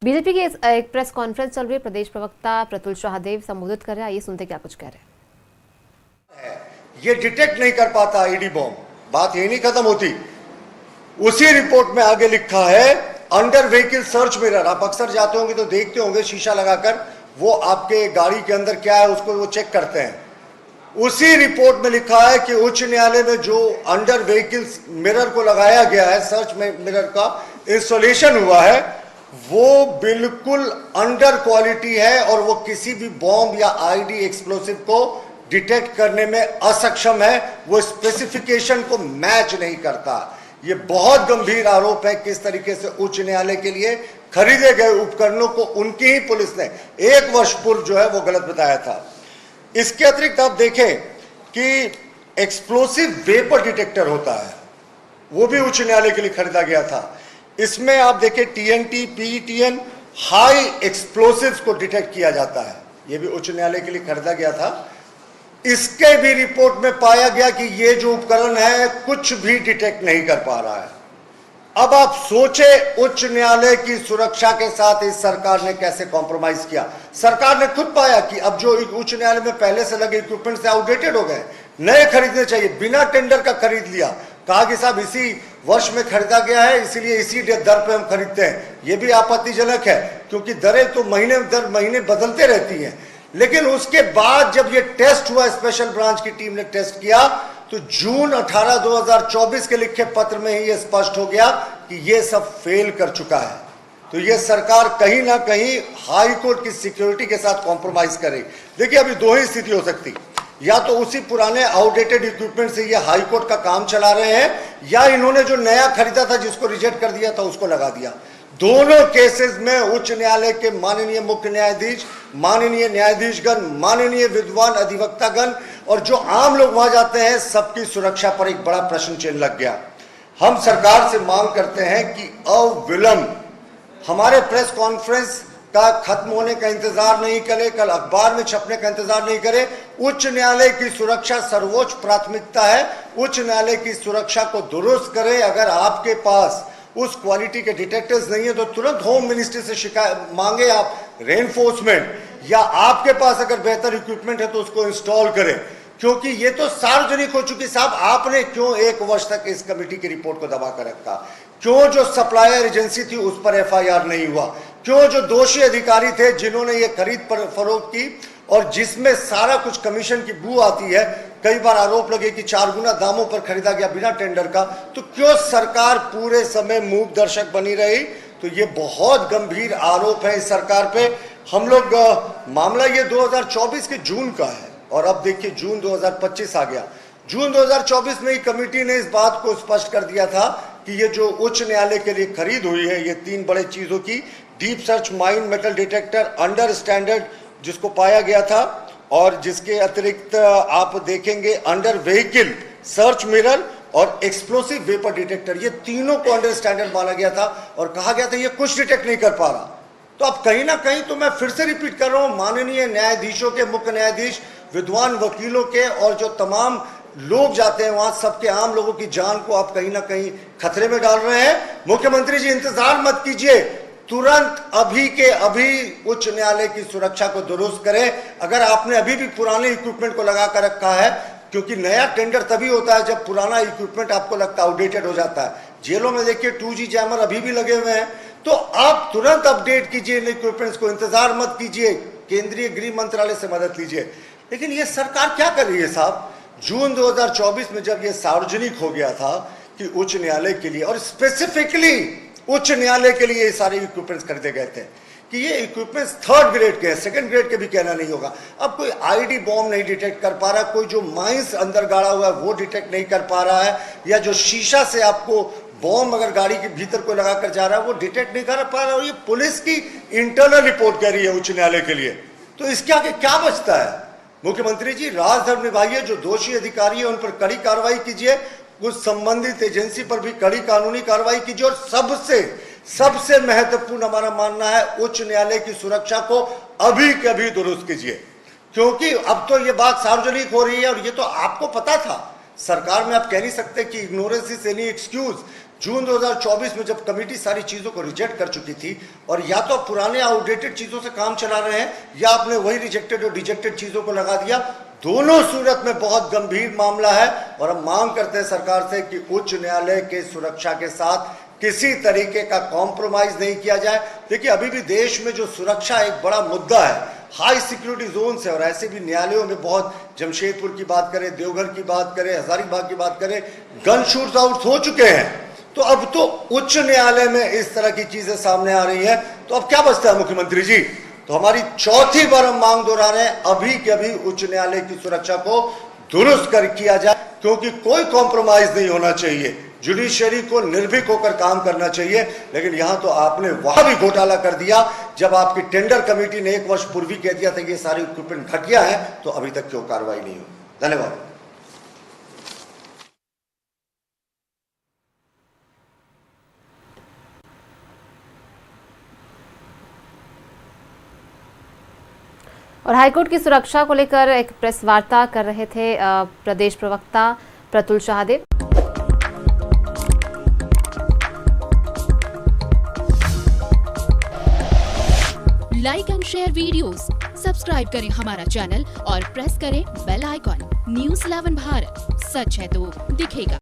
BJP की एक press conference चल रही है। प्रदेश प्रवक्ता प्रतुल शाहदेव संबोधित कर रहे हैं। आइए सुनते क्या कुछ कह रहे हैं। ये डिटेक्ट नहीं कर पाता आईडी बॉम्ब, बात यही नहीं खत्म होती। उसी रिपोर्ट में आगे लिखा है अंडर व्हीकल सर्च मिरर। आप अक्सर जाते होंगे तो देखते होंगे शीशा लगाकर वो आपके गाड़ी के अंदर क्या है उसको वो चेक करते हैं। उसी रिपोर्ट में लिखा है कि उच्च न्यायालय में जो अंडर व्हीकल मिरर को लगाया गया है, सर्च मिरर का इंस्टॉलेशन हुआ है, वो बिल्कुल अंडर क्वालिटी है और वो किसी भी बॉम्ब या आईडी एक्सप्लोसिव को डिटेक्ट करने में असक्षम है। वो स्पेसिफिकेशन को मैच नहीं करता। ये बहुत गंभीर आरोप है। किस तरीके से उच्च न्यायालय के लिए खरीदे गए उपकरणों को उनकी ही पुलिस ने 1 वर्ष पूर्व जो है वो गलत बताया था। इसके अतिरिक्त आप देखें कि एक्सप्लोसिव वेपर डिटेक्टर होता है, वो भी उच्च न्यायालय के लिए खरीदा गया था। इसमें आप देखें टीएनटी, पीईटीएन, हाई एक्सप्लोसिव्स को डिटेक्ट किया जाता है। ये भी उच्च न्यायालय के लिए खरीदा गया था। इसके भी रिपोर्ट में पाया गया कि ये जो उपकरण है कुछ भी डिटेक्ट नहीं कर पा रहा है। अब आप सोचे उच्च न्यायालय की सुरक्षा के साथ इस सरकार ने कैसे कॉम्प्रोमाइज किया। सरकार ने खुद पाया कि अब जो उच्च न्यायालय में पहले से लगे इक्विपमेंट से आउटडेटेड हो गए, नए खरीदने चाहिए। बिना टेंडर का खरीद लिया, कहा कि साहब इसी वर्ष में खरीदा गया है इसीलिए इसी दर पे हम खरीदते हैं। यह भी आपत्तिजनक है क्योंकि दरें तो महीने दर महीने बदलते रहती हैं। लेकिन उसके बाद जब ये टेस्ट हुआ, स्पेशल ब्रांच की टीम ने टेस्ट किया, तो जून 18, 2024 के लिखे पत्र में ही ये स्पष्ट हो गया कि ये सब फेल कर चुका है। तो ये सरकार कहीं ना कहीं हाई कोर्ट की सिक्योरिटी के साथ कॉम्प्रोमाइज कर रही। देखिए अभी दो ही स्थिति हो सकती, या तो उसी पुराने आउटडेटेड इक्विपमेंट से ये हाई कोर्ट का काम चला रहे हैं, या इन्होंने जो नया खरीदा था जिसको रिजेक्ट कर दिया था उसको लगा दिया। दोनों केसेस में उच्च न्यायालय के माननीय मुख्य न्यायाधीश, माननीय न्यायाधीशगण, माननीय विद्वान अधिवक्तागण और जो आम लोग वहां जाते हैं, सबकी सुरक्षा पर एक बड़ा प्रश्न चिन्ह लग गया। हम सरकार से मांग करते हैं कि अविलंब हमारे प्रेस कॉन्फ्रेंस का खत्म होने का इंतजार नहीं करे, कल अखबार में छपने का इंतजार नहीं करे। उच्च न्यायालय की सुरक्षा सर्वोच्च प्राथमिकता है। उच्च न्यायालय की सुरक्षा को दुरुस्त करें। अगर आपके पास उस क्वालिटी के डिटेक्टर्स नहीं है तो तुरंत होम मिनिस्ट्री से शिकायत मांगे, आप रेनफोर्समेंट, या आपके पास अगर बेहतर इक्विपमेंट है तो उसको इंस्टॉल करें, क्योंकि ये तो सार्वजनिक हो चुकी। साहब आपने क्यों 1 वर्ष तक इस कमेटी की रिपोर्ट को दबा कर रखा? क्यों जो सप्लायर एजेंसी थी उस पर एफआईआर नहीं हुआ? क्यों जो दोषी अधिकारी थे जिन्होंने ये खरीद पर फरोख्त की और जिसमें सारा कुछ कमीशन की बू आती है, कई बार आरोप लगे कि 4 गुना दामों पर खरीदा गया बिना टेंडर का, तो क्यों सरकार पूरे समय मूक दर्शक बनी रही? तो ये बहुत गंभीर आरोप है इस सरकार पे। हम लोग मामला ये 2024 के जून का है और अब देखिए जून 2025 आ गया। जून 2024 में ही कमेटी ने इस बात को स्पष्ट कर दिया था कि ये जो उच्च न्यायालय के लिए खरीद हुई है, ये 3 बड़े चीजों की, deep search mine metal detector under standard जिसको पाया गया था, और जिसके अतिरिक्त आप देखेंगे अंडर व्हीकल सर्च मिरर और एक्सप्लोसिव वेपर डिटेक्टर, ये तीनों को अंडर स्टैंडर्ड माना गया था और कहा गया था ये कुछ डिटेक्ट नहीं कर पा रहा। तो अब कहीं ना कहीं, तो मैं फिर से रिपीट कर रहा हूं, माननीय न्यायाधीशों के, मुख्य न्यायाधीश, विद्वान वकीलों के और जो तमाम लोग जाते हैं वहां, सबके आम लोगों की जान को आप कहीं ना कहीं खतरे में डाल रहे हैं। मुख्यमंत्री जी इंतजार मत कीजिए, तुरंत अभी के अभी उच्च न्यायालय की सुरक्षा को दुरुस्त करें। अगर आपने अभी भी पुराने इक्विपमेंट को लगा कर रखा है, क्योंकि नया टेंडर तभी होता है जब पुराना इक्विपमेंट आपको लगता है आउटडेटेड हो जाता है। जेलों में देखिए 2G जैमर अभी भी लगे हुए हैं, तो आप तुरंत अपडेट कीजिए इन इक्विपमेंट्स को, इंतजार मत कीजिए, केंद्रीय गृह मंत्रालय से मदद लीजिए। लेकिन ये सरकार क्या कर रही है साहब? जून 2024 में जब ये सार्वजनिक हो गया था कि उच्च न्यायालय के लिए और स्पेसिफिकली उच्च न्यायालय के लिए ये सारे इक्विपमेंट्स खरीदे गए थे कि ये इक्विपमेंट्स 3rd ग्रेड के हैं, 2nd ग्रेड के भी कहना नहीं होगा। अब कोई आईडी बॉम्ब नहीं डिटेक्ट कर पा रहा, कोई जो माइंस अंदर गाड़ा हुआ है वो डिटेक्ट नहीं कर पा रहा है, या जो शीशा से आपको बॉम्ब अगर गाड़ी के भीतर कोई लगा कर जा रहा है वो डिटेक्ट नहीं कर पा रहा। और ये पुलिस की इंटरनल रिपोर्ट कह रही है उच्च न्यायालय के लिए। तो इसके आगे क्या बचता है? मुख्यमंत्री जी राजधर्म निभाइए, जो दोषी अधिकारी है उन पर कड़ी कार्रवाई कीजिए, उस संबंधित एजेंसी पर भी कड़ी कानूनी कार्रवाई कीजिए, और सबसे महत्वपूर्ण हमारा मानना है उच्च न्यायालय की सुरक्षा को अभी के अभी दुरुस्त कीजिए, क्योंकि अब तो ये बात सार्वजनिक हो रही है और ये तो आपको पता था। सरकार में आप कह नहीं सकते कि इग्नोरेंस इज एनी एक्सक्यूज। जून 2024 में जब कमेटी सारी चीजों को रिजेक्ट कर चुकी थी, और या तो पुराने आउटडेटेड चीजों से काम चला रहे हैं या आपने वही रिजेक्टेड और डिजेक्टेड चीजों को लगा दिया। दोनों सूरत में बहुत गंभीर मामला है और हम मांग करते हैं सरकार से कि उच्च न्यायालय के सुरक्षा के साथ किसी तरीके का कॉम्प्रोमाइज नहीं किया जाए। देखिए, अभी भी देश में जो सुरक्षा एक बड़ा मुद्दा है, हाई सिक्योरिटी जोन है, और ऐसे भी न्यायालयों में बहुत, जमशेदपुर की बात करें, देवघर की बात करें, हजारीबाग की बात करें, गन शूट आउट हो चुके हैं। तो अब तो उच्च न्यायालय में इस तरह की चीजें सामने आ रही हैं, तो अब क्या बचता है मुख्यमंत्री जी? तो हमारी चौथी बार हम मांग दोहरा रहे हैं, अभी के अभी उच्च न्यायालय की सुरक्षा को दुरुस्त कर किया जाए, क्योंकि कोई कॉम्प्रोमाइज नहीं होना चाहिए। जुडिशरी को निर्भीक होकर काम करना चाहिए, लेकिन यहां तो आपने वहां भी घोटाला कर दिया। जब आपकी टेंडर कमेटी ने 1 वर्ष पूर्व कह दिया था कि ये सारे इक्विपमेंट घटिया है, तो अभी तक क्यों कार्रवाई नहीं हुई? धन्यवाद। और हाईकोर्ट की सुरक्षा को लेकर एक प्रेस वार्ता कर रहे थे प्रदेश प्रवक्ता Pratul Shahdeo. Like and share videos, subscribe करें हमारा चैनल और प्रेस करें बेल आइकॉन। न्यूज़ 11 भारत, सच है तो दिखेगा।